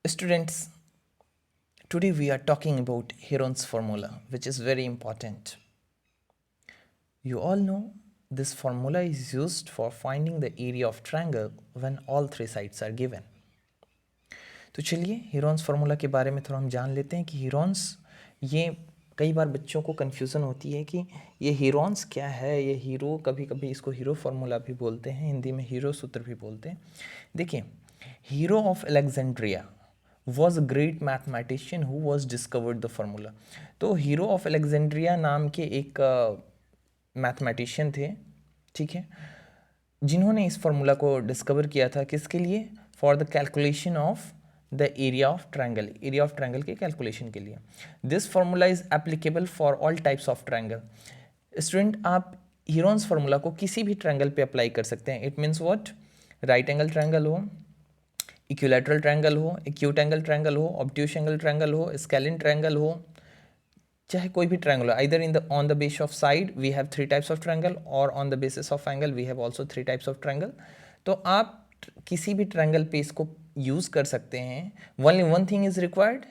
Students, today we are talking about Heron's formula, which is very important. You all know this formula is used for finding the area of triangle when all three sides are given. तो चलिए Heron's formula के बारे में थोड़ा हम जान लेते हैं कि हीरोन्स, ये कई बार बच्चों को कन्फ्यूज़न होती है कि ये हीरोन्स क्या है, ये हीरो, कभी कभी इसको हीरो फार्मूला भी बोलते हैं, हिंदी में हीरो सूत्र भी बोलते हैं. देखिए, hero of Alexandria was a great mathematician who was discovered the formula. तो हीरो ऑफ अलेक्जेंड्रिया नाम के एक मैथमेटिशियन थे, ठीक है, जिन्होंने इस फार्मूला को डिस्कवर किया था. किसके लिए? For the calculation of the area of triangle, area of triangle के कैलकुलेशन के लिए. This formula is applicable for all types of triangle. Student, आप हीरोन्स फार्मूला को किसी भी ट्रायंगल पे अप्लाई कर सकते हैं. It means what? Right angle triangle हो, इक्विलैटरल ट्रायंगल हो, एक्यूट एंगल ट्रायंगल हो, ऑब्ट्यूस एंगल ट्रायंगल हो, स्केलिन ट्रायंगल हो, चाहे कोई भी ट्रायंगल हो. Either in the on the base of side we have 3 types of triangle, और on the basis of angle we have also 3 types of triangle. तो आप किसी भी ट्रायंगल पे इसको यूज कर सकते हैं. Only one thing is required,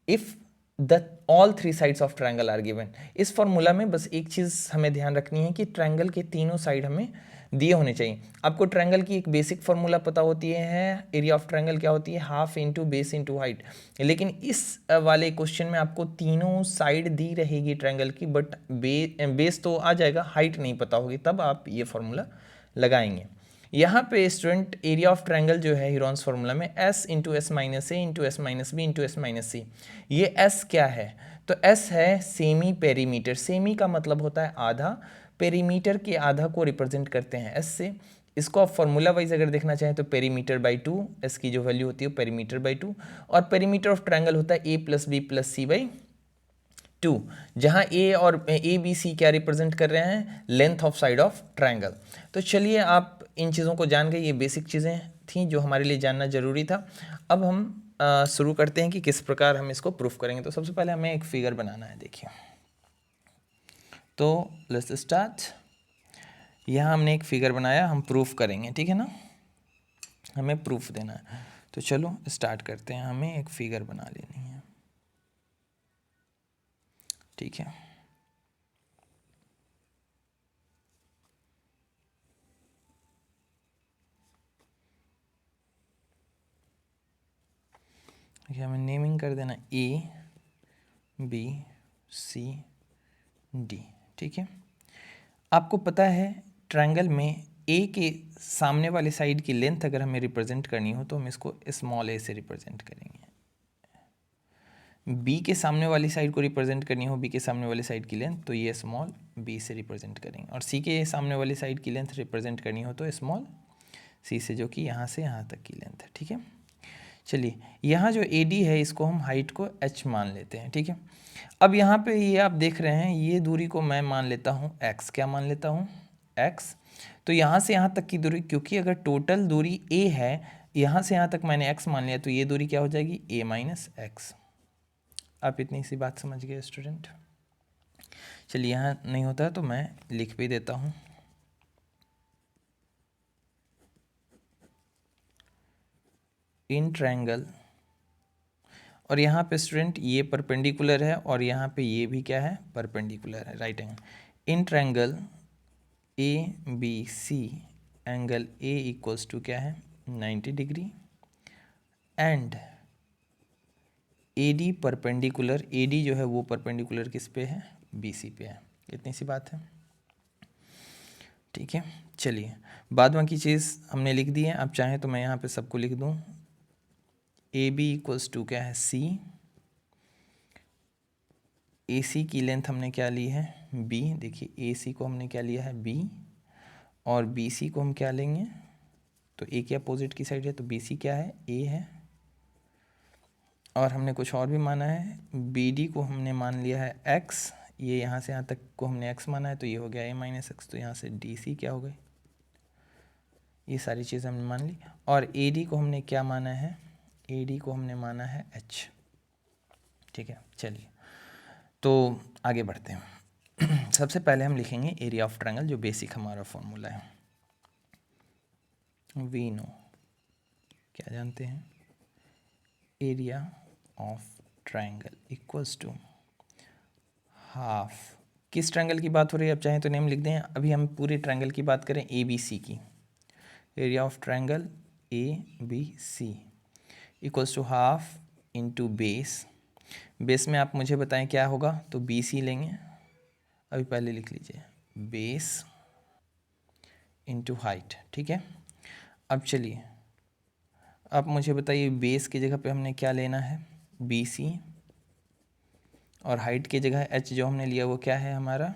if the all 3 sides of triangle are given. इस फॉर्मूला में बस एक चीज हमें ध्यान रखनी है कि ट्रायंगल के तीनों साइड हमें दिए होने चाहिए. आपको ट्रायंगल की एक बेसिक फार्मूला पता होती है, एरिया ऑफ ट्रायंगल क्या होती है? Half into base into height. लेकिन इस वाले क्वेश्चन में आपको तीनों साइड दी रहेगी ट्रायंगल की, बट बेस तो आ जाएगा, हाइट नहीं पता होगी, तब आप ये फार्मूला लगाएंगे. यहाँ पे स्टूडेंट एरिया ऑफ ट्रायंगल जो है हीरोन्स फार्मूला में s into s minus a into s minus B into s minus c. ये एस क्या है? तो एस है सेमी पेरीमीटर. सेमी का मतलब होता है आधा, पेरीमीटर के आधा को रिप्रेजेंट करते हैं एस से. इसको आप फॉर्मूला वाइज अगर देखना चाहें तो पेरीमीटर बाई 2, एस की जो वैल्यू होती है पेरीमीटर बाई 2, और पेरीमीटर ऑफ ट्रायंगल होता है a plus B plus c by 2, जहां ए और ए बी सी क्या रिप्रेजेंट कर रहे हैं? Length of side of triangle. तो चलिए आप इन चीज़ों को जान गए, ये बेसिक चीज़ें थी जो हमारे लिए जानना जरूरी था. अब हम शुरू करते हैं कि किस प्रकार हम इसको प्रूफ करेंगे. तो सबसे पहले हमें एक फिगर बनाना है. देखिए, तो लेट्स स्टार्ट. यहाँ हमने एक फिगर बनाया, हम प्रूफ करेंगे, ठीक है ना, हमें प्रूफ देना है. तो चलो स्टार्ट करते हैं. हमें एक फिगर बना लेनी है, ठीक है. हमें नेमिंग कर देना ए बी सी डी, ठीक है. आपको पता है ट्रायंगल में ए के सामने वाली साइड की लेंथ अगर हमें रिप्रेजेंट करनी हो तो हम इसको स्मॉल ए से रिप्रेजेंट करेंगे. बी के सामने वाली साइड को रिप्रेजेंट करनी हो, बी के सामने वाली साइड की लेंथ, तो ये स्मॉल बी से रिप्रेजेंट करेंगे. और सी के सामने वाली साइड की लेंथ रिप्रेजेंट करनी हो तो स्मॉल सी से, जो कि यहाँ से यहाँ तक की लेंथ है, ठीक है. चलिए, यहाँ जो ए डी है इसको हम हाइट को एच मान लेते हैं, ठीक है. अब यहाँ पे ये आप देख रहे हैं, ये दूरी को मैं मान लेता हूँ एक्स. क्या मान लेता हूँ? एक्स. तो यहाँ से यहाँ तक की दूरी, क्योंकि अगर टोटल दूरी ए है, यहाँ से यहाँ तक मैंने एक्स मान लिया, तो ये दूरी क्या हो जाएगी? ए माइनस एक्स. आप इतनी सी बात समझ गए स्टूडेंट? चलिए, यहाँ नहीं होता तो मैं लिख भी देता हूँ. इन ट्रायंगल, और यहाँ पे स्टूडेंट ये परपेंडिकुलर है और यहाँ पे ये भी क्या है? परपेंडिकुलर है, right angle. In triangle A B C, angle A equals to क्या है? 90 degree. And A D perpendicular, A D जो है वो परपेंडिकुलर किस पे है? बी सी पे है. इतनी सी बात है, ठीक है. चलिए, बाद बाकी चीज़ हमने लिख दी है. आप चाहें तो मैं यहाँ पे सबको लिख दूँ. ए बी इक्वल्स टू क्या है? सी. ए सी की लेंथ हमने क्या ली है? बी. देखिए, ए सी को हमने क्या लिया है? बी. और बी सी को हम क्या लेंगे? तो ए के अपोजिट की साइड है, तो बी सी क्या है? ए है. और हमने कुछ और भी माना है. बी डी को हमने मान लिया है एक्स. ये यहाँ से यहाँ तक को हमने एक्स माना है, तो ये हो गया ए माइनस एक्स. तो यहाँ से डी सी क्या हो गई? ये सारी चीज़ें हमने मान ली. और ए डी को हमने क्या माना है? ए डी को हमने माना है एच, ठीक है. चलिए, तो आगे बढ़ते हैं. सबसे पहले हम लिखेंगे एरिया ऑफ ट्रायंगल, जो बेसिक हमारा फॉर्मूला है. वी नो, क्या जानते हैं? Area of triangle equals to half. किस ट्राइंगल की बात हो रही है? आप चाहें तो नेम लिख दें। अभी हम पूरे ट्राइंगल की बात करें, ए बी सी की। Area of triangle A B C equals to half into base. Base में आप मुझे बताएं क्या होगा, तो बी सी लेंगे। अभी पहले लिख लीजिए, बेस इंटू हाइट। ठीक है, अब चलिए, अब मुझे बताइए बेस की जगह पे हमने क्या लेना है, बी सी, और हाइट की जगह एच जो हमने लिया वो क्या है हमारा,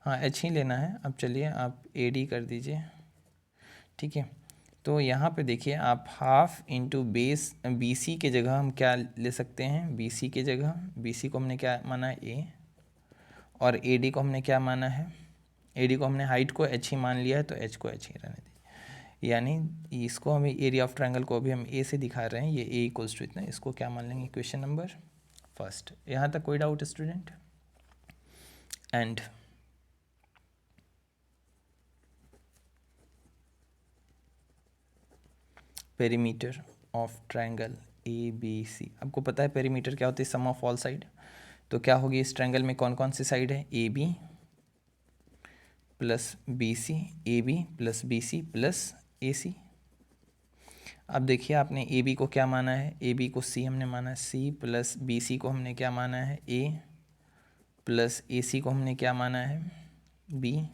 हाँ एच ही लेना है। अब चलिए आप ए डी कर दीजिए। ठीक है, तो यहाँ पे देखिए आप half into base, B C के जगह हम क्या ले सकते हैं, बी सी के जगह बी सी को हमने क्या माना है, ए, और ए डी को हमने क्या माना है, ए डी को हमने हाइट को एच ही मान लिया है, तो एच को एच ही रहने दीजिए। यानी इसको हमें एरिया ऑफ ट्रायंगल को अभी हम ए से दिखा रहे हैं, ये ए इक्वल्स टू इतना, इसको क्या मान लेंगे, क्वेश्चन नंबर फर्स्ट। यहाँ तक कोई doubt student? And perimeter of triangle A B C, आपको पता है पेरीमीटर क्या होती है, सम ऑफ ऑल साइड। तो क्या होगी इस ट्रायंगल में कौन कौन सी साइड है, a b plus b c, a b plus b c plus a c. अब देखिए आपने ए बी को क्या माना है, ए बी को सी हमने माना है, सी प्लस बी सी को हमने क्या माना है, ए प्लस ए सी को हमने क्या माना है, बी,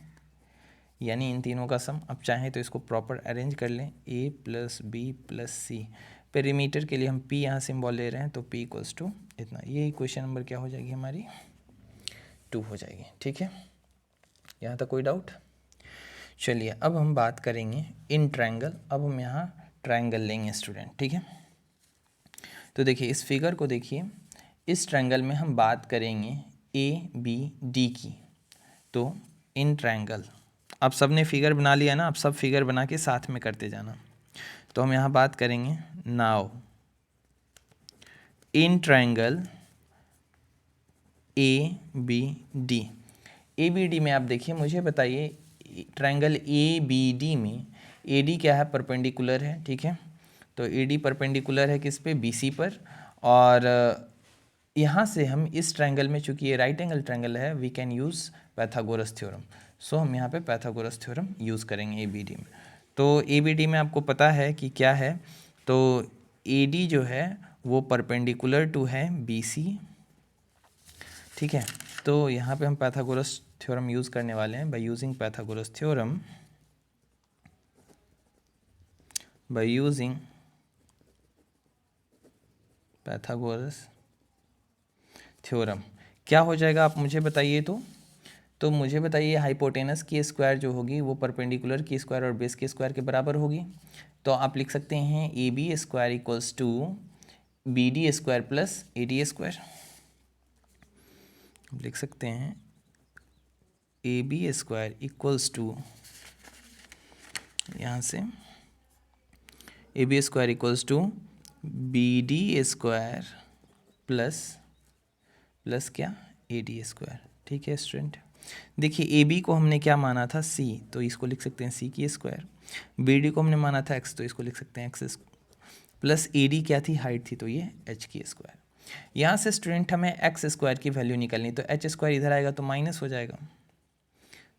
यानी इन तीनों का सम। अब चाहें तो इसको प्रॉपर अरेंज कर लें, ए प्लस बी प्लस सी। पेरीमीटर के लिए हम पी यहाँ सिंबल ले रहे हैं, तो पी इक्वल्स टू इतना। ये इक्वेशन नंबर क्या हो जाएगी हमारी, 2 हो जाएगी। ठीक है, यहाँ तक कोई डाउट? चलिए अब हम बात करेंगे इन ट्रायंगल। अब हम यहाँ ट्रायंगल लेंगे स्टूडेंट। ठीक है, तो देखिए इस फिगर को देखिए, इस ट्रायंगल में हम बात करेंगे ए बी डी की। तो इन ट्रायंगल, आप सब ने फिगर बना लिया ना, आप सब फिगर बना के साथ में करते जाना। तो हम यहाँ बात करेंगे now in triangle A B D. A B D में आप देखिए, मुझे बताइए ट्रायंगल ए बी डी में ए डी क्या है, परपेंडिकुलर है। ठीक है, तो ए डी परपेंडिकुलर है किस पे, बी सी पर। और यहाँ से हम इस ट्रायंगल में, चूंकि ये राइट एंगल ट्रायंगल है, we can use Pythagoras theorem. So हम यहाँ पे पैथागोरस थ्योरम यूज़ करेंगे ए बी डी में। तो ए बी डी में आपको पता है कि क्या है, तो ए डी जो है वो परपेंडिकुलर टू है बी सी। ठीक है, तो यहाँ पे हम पैथागोरस थ्योरम यूज़ करने वाले हैं। By using Pythagoras theorem, by using Pythagoras theorem क्या हो जाएगा, आप मुझे बताइए। तो मुझे बताइए हाइपोटेनस की स्क्वायर जो होगी वो परपेंडिकुलर की स्क्वायर और बेस के स्क्वायर के बराबर होगी। तो आप लिख सकते हैं A B square equals to B D square plus A D square. लिख सकते हैं A B square equals to, यहाँ से A B square equals to B D square plus क्या, ए डी स्क्वायर। ठीक है स्टूडेंट, देखिए ए बी को हमने क्या माना था, सी, तो इसको लिख सकते हैं सी की स्क्वायर। बी डी को हमने माना था एक्स, तो इसको लिख सकते हैं एक्स प्लस ए डी क्या थी, हाइट थी, तो ये एच की स्क्वायर। यहाँ से स्टूडेंट हमें एक्स स्क्वायर की वैल्यू निकालनी, तो एच स्क्वायर इधर आएगा तो माइनस हो जाएगा।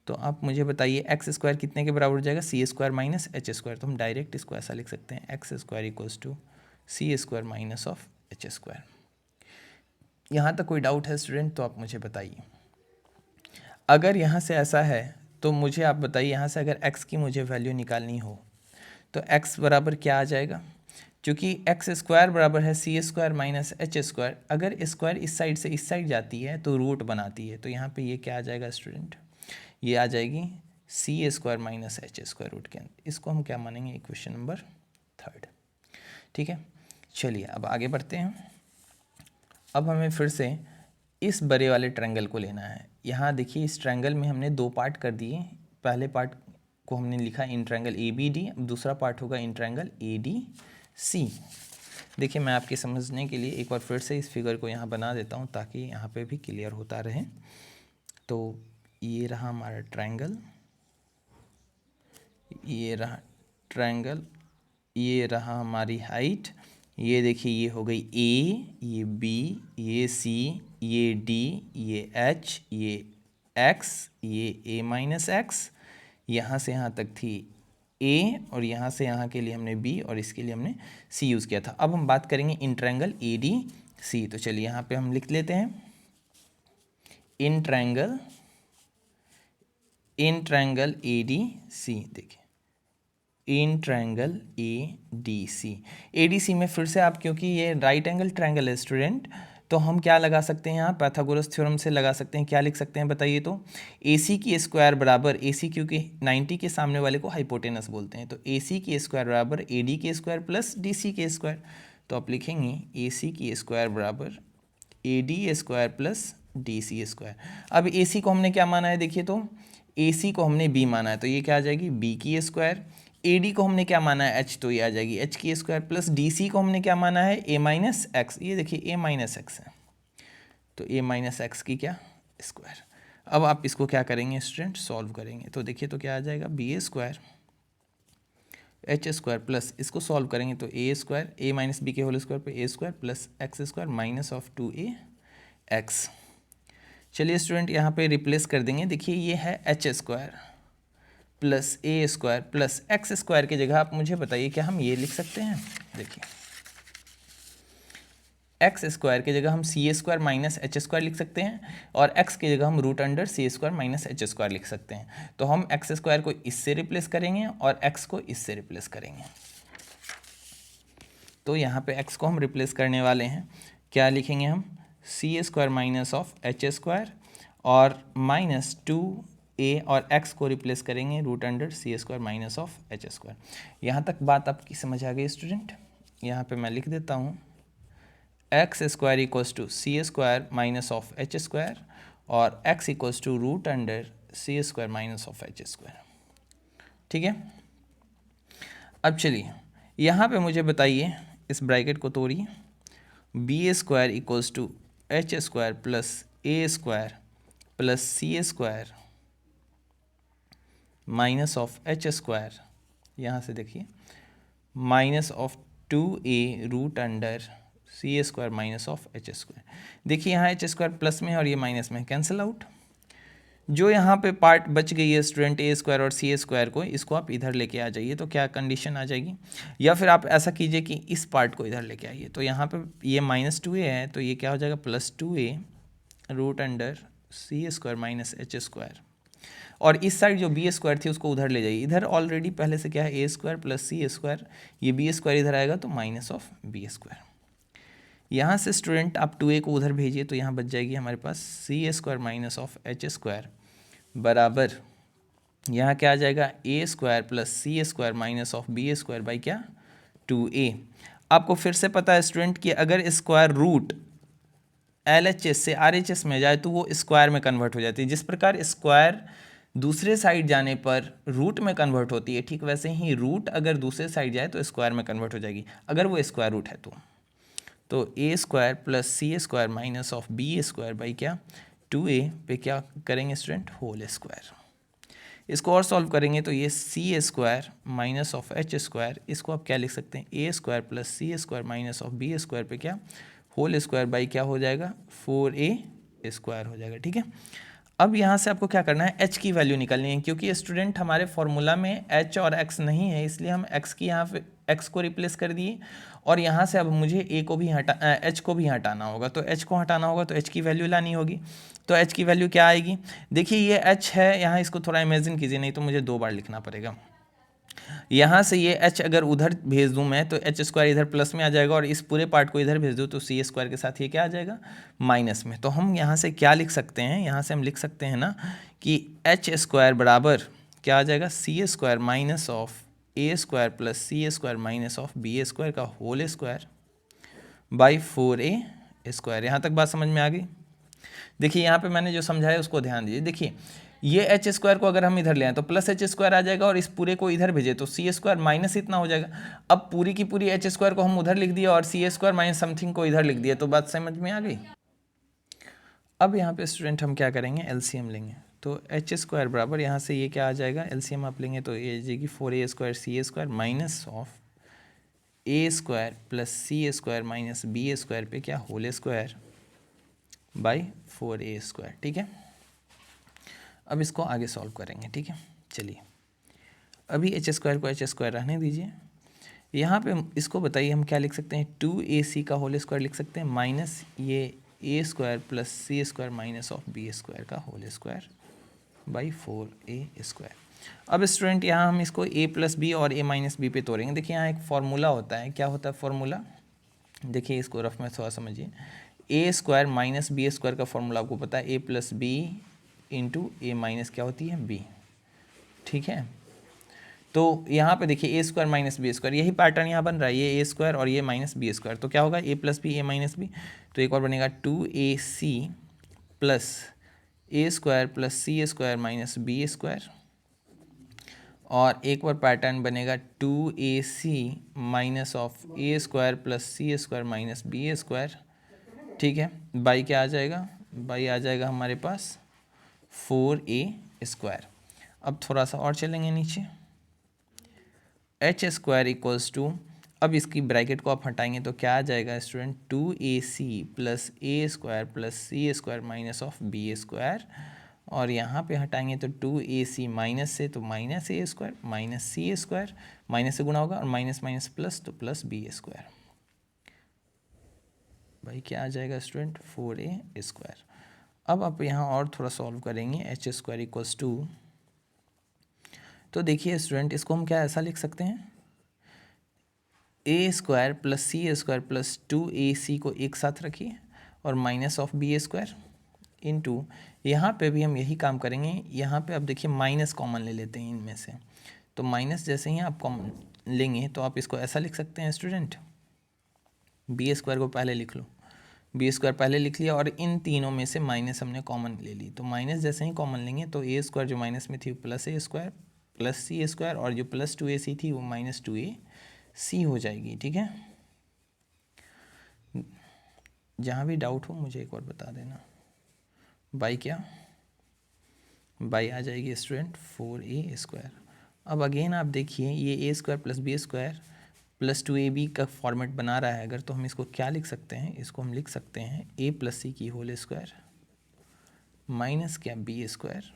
तो आप मुझे बताइए एक्स स्क्वायर कितने के बराबर हो जाएगा, सी स्क्वायर माइनस एच स्क्वायर। तो हम डायरेक्ट इसको ऐसा लिख सकते हैं, X square equals to C square minus of H square. यहाँ तक कोई डाउट है स्टूडेंट? तो आप मुझे बताइए। अगर यहाँ से ऐसा है तो मुझे आप बताइए, यहाँ से अगर x की मुझे वैल्यू निकालनी हो तो x बराबर क्या आ जाएगा, क्योंकि एक्स स्क्वायर बराबर है सी स्क्वायर माइनस एच स्क्वायर। अगर स्क्वायर इस साइड से इस साइड जाती है तो रूट बनाती है, तो यहाँ पे ये क्या आ जाएगा स्टूडेंट, ये आ जाएगी c square minus H square root के अंदर। इसको हम क्या मानेंगे, इक्वेशन नंबर 3। ठीक है, चलिए अब आगे बढ़ते हैं। अब हमें फिर से इस बड़े वाले ट्रायंगल को लेना है। यहाँ देखिए इस ट्रायंगल में हमने 2 पार्ट कर दिए। पहले पार्ट को हमने लिखा in triangle A B D, अब दूसरा पार्ट होगा इन ट्रायंगल ए डी सी। देखिए मैं आपके समझने के लिए एक बार फिर से इस फिगर को यहाँ बना देता हूँ ताकि यहाँ पे भी क्लियर होता रहे। तो ये रहा हमारा ट्रायंगल, ये रहा ट्रायंगल, ये रहा हमारी हाइट, ये देखिए ये हो गई ए, ये बी, ये सी, ये डी, ये एच, ये एक्स, ये ए माइनस एक्स, यहाँ से यहाँ तक थी ए, और यहाँ से यहाँ के लिए हमने बी और इसके लिए हमने सी यूज़ किया था। अब हम बात करेंगे इन ट्रायंगल ए डी सी। तो चलिए यहाँ पे हम लिख लेते हैं इन ट्रायंगल ए डी सी। देखिए in triangle a d c, a d c में फिर से आप, क्योंकि ये राइट एंगल ट्रायंगल है स्टूडेंट, तो हम क्या लगा सकते हैं यहाँ, पाइथागोरस थ्योरम से लगा सकते हैं। क्या लिख सकते हैं बताइए? तो ए सी की स्क्वायर बराबर, ए सी क्योंकि 90 के सामने वाले को हाइपोटेनस बोलते हैं, तो ए सी की स्क्वायर बराबर ए डी के स्क्वायर प्लस डी सी के स्क्वायर। तो आप लिखेंगे ए सी की स्क्वायर बराबर A D square plus D C square. अब ए सी को हमने क्या माना है, देखिए तो ए सी को हमने बी माना है, तो ये क्या आ जाएगी बी की स्क्वायर। ए डी को हमने क्या माना है एच, तो ये आ जाएगी एच की स्क्वायर प्लस डी सी को हमने क्या माना है ए माइनस एक्स, ये देखिए ए माइनस एक्स है, तो ए माइनस एक्स की क्या स्क्वायर। अब आप इसको क्या करेंगे स्टूडेंट, सॉल्व करेंगे, तो देखिए तो क्या आ जाएगा b a square h square plus, इसको सॉल्व करेंगे तो a square, a minus b के होल स्क्वायर पे a square plus x square minus of 2a x. चलिए स्टूडेंट यहाँ पे रिप्लेस कर देंगे। देखिए ये है एच स्क्वायर प्लस ए स्क्वायर प्लस एक्स स्क्वायर की जगह आप मुझे बताइए क्या हम ये लिख सकते हैं? देखिए एक्स स्क्वायर की जगह हम c square minus H square लिख सकते हैं, और एक्स की जगह हम रूट अंडर सी स्क्वायर माइनस एच स्क्वायर लिख सकते हैं। तो हम एक्स स्क्वायर को इससे रिप्लेस करेंगे और एक्स को इससे रिप्लेस करेंगे। तो यहाँ पे एक्स को हम रिप्लेस करने वाले हैं, क्या लिखेंगे हम c square minus of H square और माइनस 2a, और x को रिप्लेस करेंगे root under C square minus of H square. यहाँ तक बात आपकी समझ आ गई स्टूडेंट? यहाँ पे मैं लिख देता हूँ X square equals to C square minus of H square और x equals to root under C square minus of H square. ठीक है, अब चलिए यहाँ पे मुझे बताइए, इस ब्रैकेट को तोड़िए, b square equals to h square plus A square plus C square minus of H square, यहाँ से देखिए minus of 2a root under C square minus of H square. देखिए यहाँ एच स्क्वायर प्लस में और ये माइनस में cancel out. जो यहाँ पे पार्ट बच गई है स्टूडेंट ए स्क्वायर और सी स्क्वायर को, इसको आप इधर लेके आ जाइए, तो क्या कंडीशन आ जाएगी, या फिर आप ऐसा कीजिए कि इस पार्ट को इधर लेके आइए, तो यहाँ पे ये माइनस 2a है, तो ये क्या हो जाएगा प्लस 2a रूट अंडर सी स्क्वायर माइनस एच स्क्वायर, और इस साइड जो बी स्क्वायर थी उसको उधर ले जाइए। इधर ऑलरेडी पहले से क्या है ए स्क्वायर प्लस सी स्क्वायर, ये बी स्क्वायर इधर आएगा तो माइनस ऑफ बी स्क्वायर। यहाँ से स्टूडेंट आप 2a को उधर भेजिए, तो यहाँ बच जाएगी हमारे पास c square minus of H square बराबर, यहाँ क्या आ जाएगा a square plus C square minus of B square by क्या 2a। आपको फिर से पता है स्टूडेंट कि अगर स्क्वायर रूट LHS से RHS में जाए तो वो स्क्वायर में कन्वर्ट हो जाती है। जिस प्रकार स्क्वायर दूसरे साइड जाने पर रूट में कन्वर्ट होती है, ठीक वैसे ही रूट अगर दूसरे साइड जाए तो स्क्वायर में कन्वर्ट हो जाएगी, अगर वो स्क्वायर रूट है तो a square plus C square minus of B square by क्या 2a पे क्या करेंगे स्टूडेंट होल स्क्वायर। इसको और सॉल्व करेंगे तो ये c square minus of H square, इसको आप क्या लिख सकते हैं ए square plus C square minus of B square पे क्या होल स्क्वायर बाई क्या हो जाएगा 4a स्क्वायर हो जाएगा। ठीक है, अब यहाँ से आपको क्या करना है h की वैल्यू निकालनी है, क्योंकि स्टूडेंट हमारे फॉर्मूला में h और x नहीं है, इसलिए हम x की यहाँ पे x को रिप्लेस कर दिए, और यहाँ से अब मुझे h को भी हटाना होगा, तो h को हटाना होगा तो h की वैल्यू लानी होगी। तो h की वैल्यू क्या आएगी, देखिए ये h है यहाँ, इसको थोड़ा इमेजिन कीजिए, नहीं तो मुझे 2 बार लिखना पड़ेगा। यहाँ से ये h अगर उधर भेज दूँ मैं तो एच स्क्वायर इधर प्लस में आ जाएगा, और इस पूरे पार्ट को इधर भेज दूँ तो सी स्क्वायर के साथ ये क्या आ जाएगा माइनस में। तो हम यहाँ से क्या लिख सकते हैं, यहाँ से हम लिख सकते हैं ना कि एच स्क्वायर बराबर क्या आ जाएगा सी square minus of A square plus C square minus of B square का whole square by 4a square. यहाँ तक बात समझ में आ गई? देखिए यहाँ पे मैंने जो समझाया उसको ध्यान दीजिए। देखिए ये एच स्क्वायर को अगर हम इधर ले आए तो प्लस एच स्क्वायर आ जाएगा, और इस पूरे को इधर भेजे तो सी स्क्वायर माइनस इतना हो जाएगा। अब पूरी की पूरी एच स्क्वायर को हम उधर लिख दिया और सी स्क्वायर माइनस समथिंग को इधर लिख दिया, तो बात समझ में आ गई। अब यहाँ पे स्टूडेंट हम क्या करेंगे एलसीएम लेंगे, तो एच स्क्वायर बराबर यहाँ से ये क्या आ जाएगा एलसीएम आप लेंगे तो ये आ जाएगी 4a square C square minus of A square plus C square minus B square पे क्या whole square by 4a square. ठीक है, अब इसको आगे सॉल्व करेंगे। ठीक है, चलिए अभी एच स्क्वायर को एच स्क्वायर रहने दीजिए। यहाँ पे इसको बताइए हम क्या लिख सकते हैं, 2ac का होल स्क्वायर लिख सकते हैं माइनस ये a square plus C square minus of B square का whole square by 4a square. अब स्टूडेंट यहाँ हम इसको a प्लस बी और a माइनस बी पे तोड़ेंगे। देखिए यहाँ एक फार्मूला होता है, क्या होता है फार्मूला, देखिए इसको रफ में थोड़ा समझिए। A square minus B square का फार्मूला आपको पता है, a plus B into A minus क्या होती है बी। ठीक है, तो यहाँ पे देखिए ए स्क्वायर माइनस बी स्क्वायर, यही पैटर्न यहाँ बन रहा है, ये ए स्क्वायर और ये माइनस बी स्क्वायर, तो क्या होगा A plus B A minus B, तो एक बार बनेगा 2ac प्लस ए स्क्वायर प्लस सी स्क्वायर माइनस बी स्क्वायर, और एक बार पैटर्न बनेगा 2ac minus of A square plus C square minus B square. ठीक है, बाई क्या आ जाएगा, बाई आ जाएगा हमारे पास 4a स्क्वायर। अब थोड़ा सा और चलेंगे नीचे, एच स्क्वायर इक्वल्स टू, अब इसकी ब्रैकेट को आप हटाएंगे तो क्या आ जाएगा student, 2ac plus A square plus C square minus of B square, और यहाँ पे हटाएंगे तो 2ac माइनस से तो minus A square minus C square, minus से गुना होगा और माइनस माइनस प्लस तो प्लस बी स्क्वायर। भाई क्या आ जाएगा स्टूडेंट, 4a स्क्वायर। अब आप यहाँ और थोड़ा सॉल्व करेंगे, एच स्क्वायर इक्वल्स टू, तो देखिए स्टूडेंट इसको हम क्या ऐसा लिख सकते हैं, ए स्क्वायर प्लस सी स्क्वायर प्लस 2ac को एक साथ रखिए और minus of B square into, यहाँ पे भी हम यही काम करेंगे। यहाँ पे आप देखिए माइनस कॉमन ले लेते हैं इनमें से, तो माइनस जैसे ही आप कॉमन लेंगे तो आप इसको ऐसा लिख सकते हैं स्टूडेंट, बी स्क्वायर को पहले लिख लो, बी स्क्वायर पहले लिख लिया और इन तीनों में से माइनस हमने कॉमन ले ली, तो माइनस जैसे ही कॉमन लेंगे तो ए स्क्वायर जो माइनस में थी प्लस ए स्क्वायर प्लस सी स्क्वायर, और जो प्लस 2ac थी वो माइनस 2ac हो जाएगी। ठीक है, जहाँ भी डाउट हो मुझे एक बार बता देना। बाई क्या, बाई आ जाएगी स्टूडेंट 4a स्क्वायर। अब अगेन आप देखिए ये a square plus B square plus 2ab का फॉर्मेट बना रहा है अगर, तो हम इसको क्या लिख सकते हैं, इसको हम लिख सकते हैं a प्लस सी की होल स्क्वायर माइनस क्या बी स्क्वायर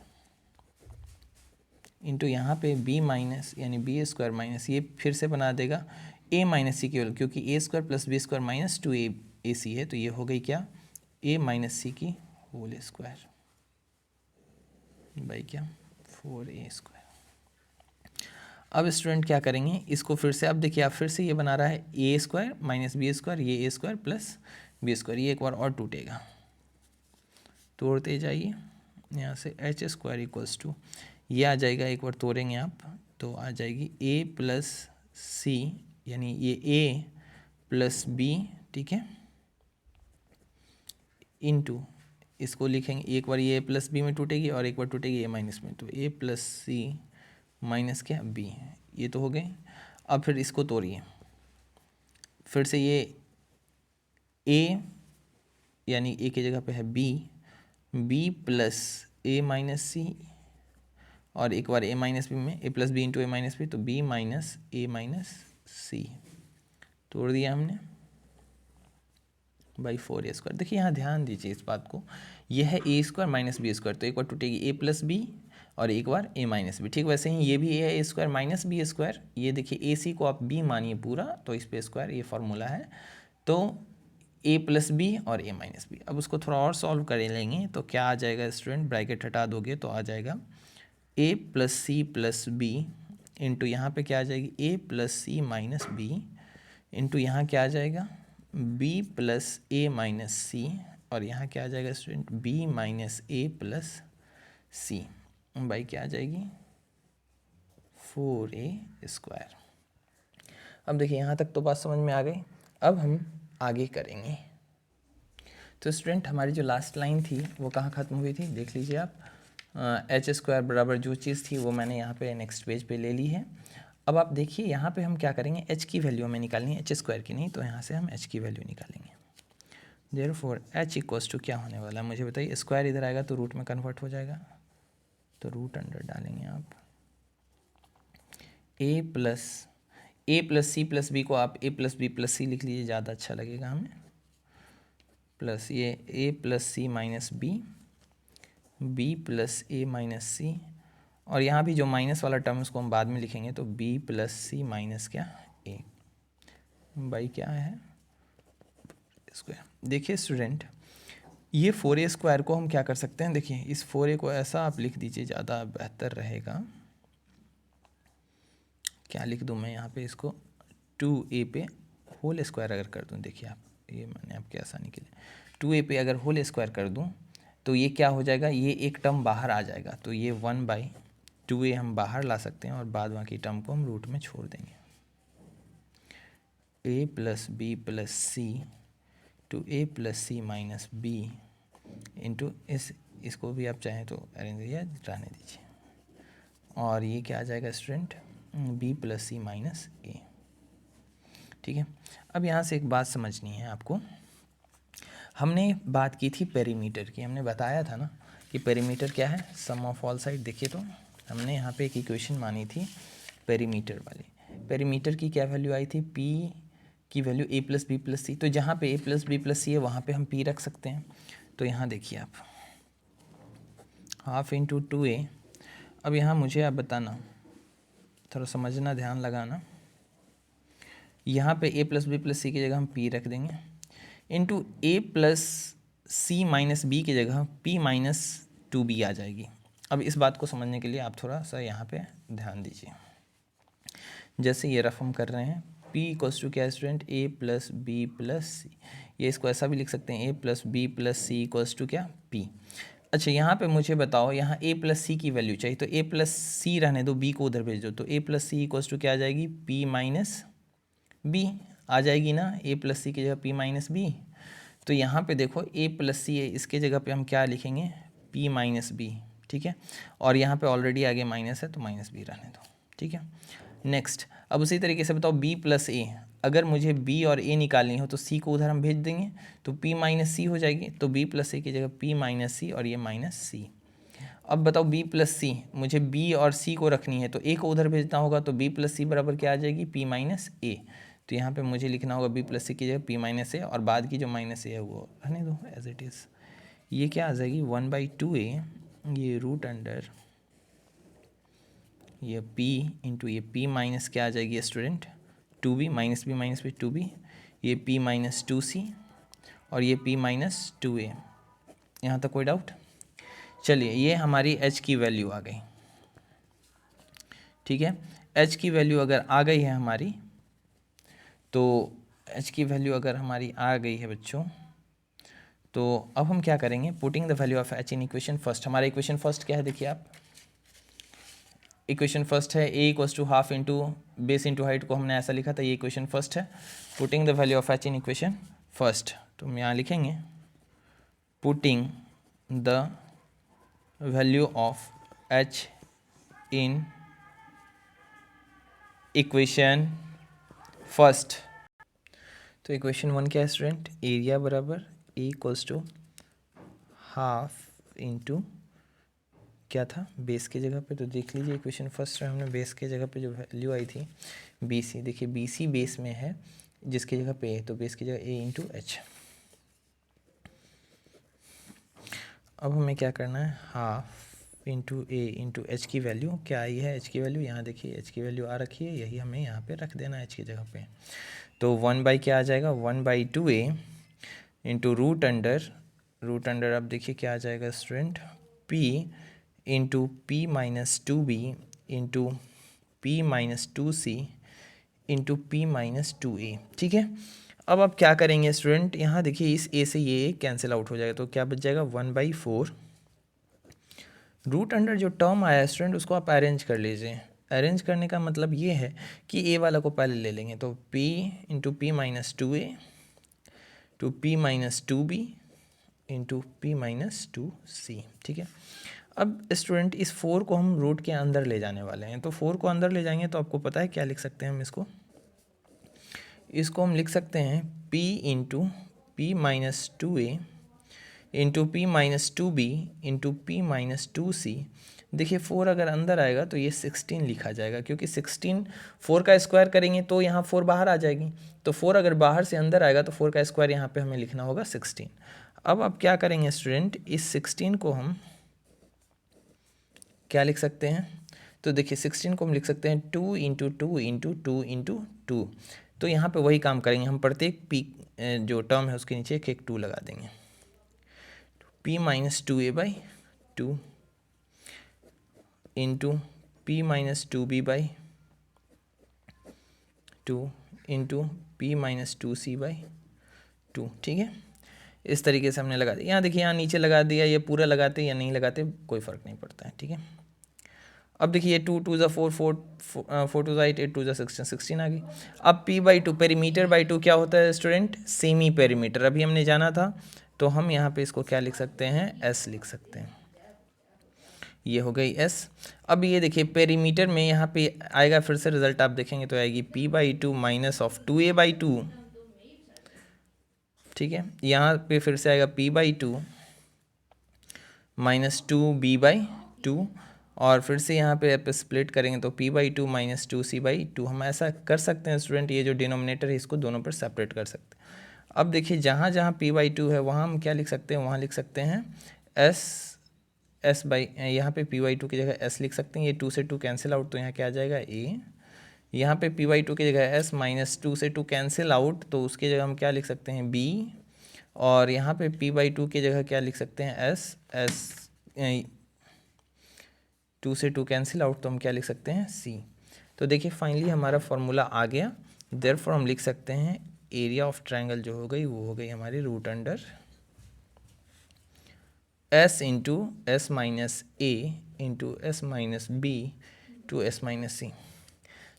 इंटू यहाँ पे b माइनस यानी बी स्क्वायर माइनस ये फिर से बना देगा a माइनस सी की होल, क्योंकि A square plus B square minus 2ac है, तो ये हो गई क्या a माइनस सी की होल स्क्वायर बाई क्या 4a स्क्वायर। अब स्टूडेंट क्या करेंगे, इसको फिर से, अब देखिए आप फिर से ये बना रहा है ए स्क्वायर माइनस बी स्क्वायर, ये a square plus B square, ये एक बार और टूटेगा, तोड़ते जाइए यहाँ से, एच स्क्वायर इक्वल्स टू, ये आ जाएगा, एक बार तोड़ेंगे आप तो आ जाएगी ए प्लस सी यानी ये ए प्लस बी, ठीक है, इनटू इसको लिखेंगे, एक बार ये ए प्लस बी में टूटेगी और एक बार टूटेगी ए माइनस में, तो ए प्लस सी माइनस क्या बी, ये तो हो गए। अब फिर इसको तोड़िए, फिर से ये ए यानी ए की जगह पे है B plus a minus c, और एक बार ए माइनस बी में ए plus B into A minus B, तो बी माइनस ए माइनस सी, तोड़ दिया हमने बाई 4a स्क्वायर। देखिए यहाँ ध्यान दीजिए इस बात को, यह है ए स्क्वायर माइनस बी स्क्वायर, तो एक बार टूटेगी ए प्लस बी और एक बार ए माइनस बी, ठीक वैसे ही ये भी ए स्क्वायर माइनस बी स्क्वायर, ये देखिए ए सी को आप बी मानिए पूरा, तो इस पे स्क्वायर, ये फार्मूला है, तो ए प्लस बी और ए माइनस बी। अब उसको थोड़ा और सॉल्व कर लेंगे तो क्या आ जाएगा स्टूडेंट, ब्रैकेट हटा दोगे तो आ जाएगा a plus c plus B into यहाँ पे क्या आ जाएगी a plus C minus B into यहाँ क्या आ जाएगा b plus a minus c, और यहाँ क्या आ जाएगा student b minus a plus c by क्या आ जाएगी 4a स्क्वायर। अब देखिए यहाँ तक तो बात समझ में आ गई, अब हम आगे करेंगे। तो स्टूडेंट हमारी जो लास्ट लाइन थी वो कहाँ ख़त्म हुई थी, देख लीजिए आप, एच स्क्वायर बराबर जो चीज़ थी वो मैंने यहाँ पे नेक्स्ट पेज पे ले ली है। अब आप देखिए यहाँ पे हम क्या करेंगे, एच की वैल्यू हमें निकालनी है, एच स्क्वायर की नहीं, तो यहाँ से हम एच की वैल्यू निकालेंगे। देयरफॉर एच इक्वल्स टू क्या होने वाला है मुझे बताइए, स्क्वायर इधर आएगा तो रूट में कन्वर्ट हो जाएगा, तो रूट अंडर डालेंगे आप ए प्लस ए प्लस सी प्लस बी को आप ए प्लस बी प्लस सी लिख लीजिए, ज़्यादा अच्छा लगेगा हमें, प्लस ये ए plus C minus B plus a minus c, और यहाँ भी जो माइनस वाला टर्म उसको हम बाद में लिखेंगे, तो बी प्लस सी माइनस क्या ए बाई क्या है स्क्वायर। देखिए स्टूडेंट, ये 4a स्क्वायर को हम क्या कर सकते हैं, देखिए इस 4a को ऐसा आप लिख दीजिए, ज़्यादा बेहतर रहेगा। क्या लिख दूँ मैं यहाँ पे, इसको 2a पे होल स्क्वायर अगर कर दूँ, देखिए आप, ये मैंने आपके आसानी के लिए 2a पे अगर होल स्क्वायर कर दूँ तो ये क्या हो जाएगा, ये एक टर्म बाहर आ जाएगा, तो ये 1/2a हम बाहर ला सकते हैं और बाद बाकी टर्म को हम रूट में छोड़ देंगे। a plus B plus C to A plus C minus B into इसको भी आप चाहें तो अरेंज या रहने दीजिए, और ये क्या आ जाएगा स्टूडेंट, बी प्लस सी माइनस ए। ठीक है, अब यहाँ से एक बात समझनी है आपको, हमने बात की थी पेरीमीटर की, हमने बताया था ना कि पेरीमीटर क्या है, सम ऑफ ऑल साइड। देखिए तो हमने यहाँ पे एक इक्वेशन मानी थी पेरीमीटर वाली, पेरीमीटर की क्या वैल्यू आई थी, पी की वैल्यू ए प्लस बी प्लस सी, तो जहाँ पे ए प्लस बी प्लस सी है वहाँ पे हम पी रख सकते हैं। तो यहाँ देखिए आप, हाफ इंटू 2a, अब यहाँ मुझे आप बताना, थोड़ा समझना, ध्यान लगाना, यहाँ पे a प्लस बी प्लस सी की जगह हम p रख देंगे, इंटू ए प्लस सी माइनस बी की जगह p माइनस 2b आ जाएगी। अब इस बात को समझने के लिए आप थोड़ा सा यहाँ पे ध्यान दीजिए, जैसे ये रफ हम कर रहे हैं, p इक्वल्स टू क्या student, a plus B plus c, ये इसको ऐसा भी लिख सकते हैं, a plus B plus C equals to क्या p। अच्छा यहाँ पे मुझे बताओ, यहाँ a प्लस सी की वैल्यू चाहिए, तो a प्लस सी रहने दो, b को उधर भेज दो, तो a plus C equals to क्या आ जाएगी, p माइनस b आ जाएगी ना, a प्लस सी की जगह p माइनस b। तो यहाँ पे देखो a प्लस सी है, इसके जगह पे हम क्या लिखेंगे, p माइनस b, ठीक है, और यहाँ पे ऑलरेडी आगे माइनस है तो माइनस b रहने दो, ठीक है। नेक्स्ट, अब उसी तरीके से बताओ b प्लस a, अगर मुझे b और a निकालनी हो तो c को उधर हम भेज देंगे, तो p माइनस सी हो जाएगी, तो b प्लस a की जगह p माइनस सी और ये माइनस सी। अब बताओ b प्लस सी, मुझे b और c को रखनी है, तो a को उधर भेजना होगा, तो b प्लस सी बराबर क्या आ जाएगी, p माइनस a। तो यहाँ पे मुझे लिखना होगा b प्लस सी की जगह p माइनस a, और बाद की जो माइनस a है वो रहने दो एज इट इज़। ये क्या आ जाएगी, 1/2a, ये रूट अंडर ये p इंटू ये p माइनस क्या आ जाएगी student, 2b minus B 2b, ये p माइनस 2c और ये p माइनस 2a। यहाँ तक कोई डाउट? चलिए, ये हमारी h की वैल्यू आ गई, ठीक है। h की वैल्यू अगर आ गई है हमारी, तो h की वैल्यू अगर हमारी आ गई है बच्चों, तो अब हम क्या करेंगे, putting the value of h in equation first. हमारा इक्वेशन फर्स्ट क्या है, देखिए आप, इक्वेशन फर्स्ट है a equals to half into base into height को हमने ऐसा लिखा था, ये इक्वेशन फर्स्ट है। Putting the value of h in equation first, तो हम यहाँ लिखेंगे putting the value of h in equation first. तो इक्वेशन 1 क्या है स्टूडेंट, एरिया बराबर a equals to half into क्या था, बेस की जगह पे, तो देख लीजिए इक्वेशन फर्स्ट में हमने बेस की जगह पे जो वैल्यू आई थी BC, देखिए BC बेस में है जिसकी जगह पे है, तो बेस की जगह a इंटू एच। अब हमें क्या करना है, half into a into H की वैल्यू क्या आई है, h की वैल्यू यहाँ देखिए, h की वैल्यू आ रखी है, यही हमें यहाँ पे रख देना है h की जगह पे। तो 1 क्या आ जाएगा, 1/2a इंटू रूट अंडर अब देखिए क्या आ जाएगा student, p into P minus 2b into P minus 2c into P minus 2a, ठीक है। अब आप क्या करेंगे स्टूडेंट, यहाँ देखिए इस a से ये कैंसिल आउट हो जाएगा, तो क्या बच जाएगा 1/4 रूट अंडर जो टर्म आया स्टूडेंट उसको आप अरेंज कर लीजिए। अरेंज करने का मतलब ये है कि a वाला को पहले ले लेंगे, तो p into P minus 2a to P minus 2b into P minus 2c, ठीक है। अब स्टूडेंट इस 4 को हम रूट के अंदर ले जाने वाले हैं, तो 4 को अंदर ले जाएंगे तो आपको पता है क्या लिख सकते हैं हम इसको हम लिख सकते हैं p into P minus 2a into P minus 2b into P minus 2c देखिए 4 अगर अंदर आएगा तो ये 16 लिखा जाएगा, क्योंकि 16 4 का स्क्वायर करेंगे तो यहाँ 4 बाहर आ जाएगी, तो 4 अगर बाहर से अंदर आएगा तो 4 का स्क्वायर यहाँ पे हमें लिखना होगा 16। अब आप क्या करेंगे स्टूडेंट, इस 16 को हम क्या लिख सकते हैं, तो देखिए 16 को हम लिख सकते हैं 2 into two into two into two. तो यहाँ पे वही काम करेंगे, हम प्रत्येक पी जो टर्म है उसके नीचे एक एक 2 लगा देंगे। p minus 2a/2 into p minus 2b/2 into p minus 2c/2। ठीक है, इस तरीके से हमने लगा दिया। यहाँ देखिए, यहाँ नीचे लगा दिया, ये पूरा लगाते या नहीं लगाते कोई फ़र्क नहीं पड़ता है। ठीक है, अब देखिए 2 2 ज़ा 4 4 4 2 ज़ा 8 8 2 ज़ा 16 16 आ गई। अब p/2 पेरीमीटर बाई 2 क्या होता है स्टूडेंट, सेमी पेरीमीटर, अभी हमने जाना था, तो हम यहाँ पे इसको क्या लिख सकते हैं, s लिख सकते हैं। ये हो गई s। अब ये देखिए पेरीमीटर में यहाँ पे आएगा, फिर से रिजल्ट आप देखेंगे तो आएगी p/2 माइनस ऑफ 2a/2। ठीक है, यहाँ पे फिर से आएगा p/2 माइनस 2b/2, और फिर से यहाँ पे आप स्प्लिट करेंगे तो p/2 माइनस 2c/2। हम ऐसा कर सकते हैं स्टूडेंट, ये जो डिनोमिनेटर है इसको दोनों पर सेपरेट कर सकते हैं। अब देखिए जहाँ जहाँ p/2 है वहाँ हम क्या लिख सकते हैं, वहाँ लिख सकते हैं s बाई, यहाँ पे p/2 की जगह s लिख सकते हैं। ये 2 से 2 कैंसिल आउट, तो यहाँ क्या आ जाएगा a। यहाँ पे p/2 की जगह s माइनस 2 से 2 कैंसिल आउट, तो उसकी जगह हम क्या लिख सकते हैं b। और यहाँ पे p/2 की जगह क्या लिख सकते हैं s 2 से 2 कैंसिल आउट, तो हम क्या लिख सकते हैं c। तो देखिए फाइनली हमारा फॉर्मूला आ गया। देयरफॉर हम लिख सकते हैं एरिया ऑफ ट्रायंगल जो हो गई वो हो गई हमारी root under s into s minus a into s minus b to s minus c.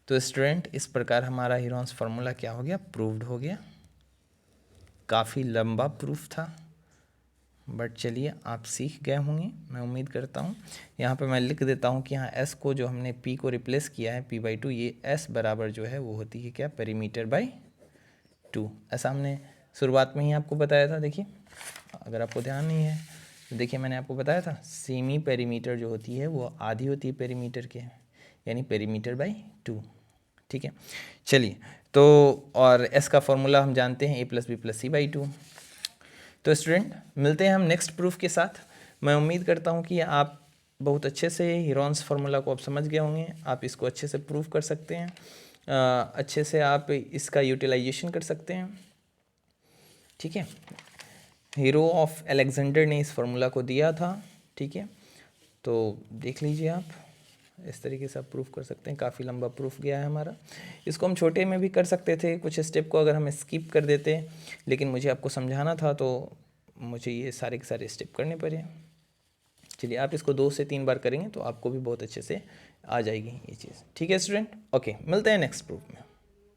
तो स्टूडेंट इस प्रकार हमारा हीरोन्स फार्मूला क्या हो गया, प्रूव्ड हो गया। काफ़ी लंबा प्रूफ था, बट चलिए आप सीख गए होंगे, मैं उम्मीद करता हूँ। यहाँ पे मैं लिख देता हूँ कि यहाँ s को जो हमने p को रिप्लेस किया है p/2, ये s बराबर जो है वो होती है क्या, पेरीमीटर बाई 2। ऐसा हमने शुरुआत में ही आपको बताया था। देखिए अगर आपको ध्यान नहीं है तो देखिए मैंने आपको बताया था सेमी पेरीमीटर जो होती है वो आधी होती है पेरीमीटर के, यानी पेरीमीटर बाई 2। ठीक है, चलिए तो और s का फॉर्मूला हम जानते हैं a+b+c/2। तो स्टूडेंट मिलते हैं हम नेक्स्ट प्रूफ के साथ। मैं उम्मीद करता हूँ कि आप बहुत अच्छे से हीरोन्स फार्मूला को आप समझ गए होंगे, आप इसको अच्छे से प्रूफ कर सकते हैं, अच्छे से आप इसका यूटिलाइजेशन कर सकते हैं। ठीक है, हीरो ऑफ अलेक्जेंडर ने इस फार्मूला को दिया था। ठीक है, तो देख लीजिए आप, इस तरीके से आप प्रूफ कर सकते हैं। काफ़ी लंबा प्रूफ गया है हमारा, इसको हम छोटे में भी कर सकते थे, कुछ स्टेप को अगर हम स्किप कर देते, लेकिन मुझे आपको समझाना था तो मुझे ये सारे के सारे स्टेप करने पड़े। चलिए आप इसको 2 से 3 बार करेंगे तो आपको भी बहुत अच्छे से आ जाएगी ये चीज़। ठीक है स्टूडेंट, ओके, मिलते हैं नेक्स्ट प्रूफ में।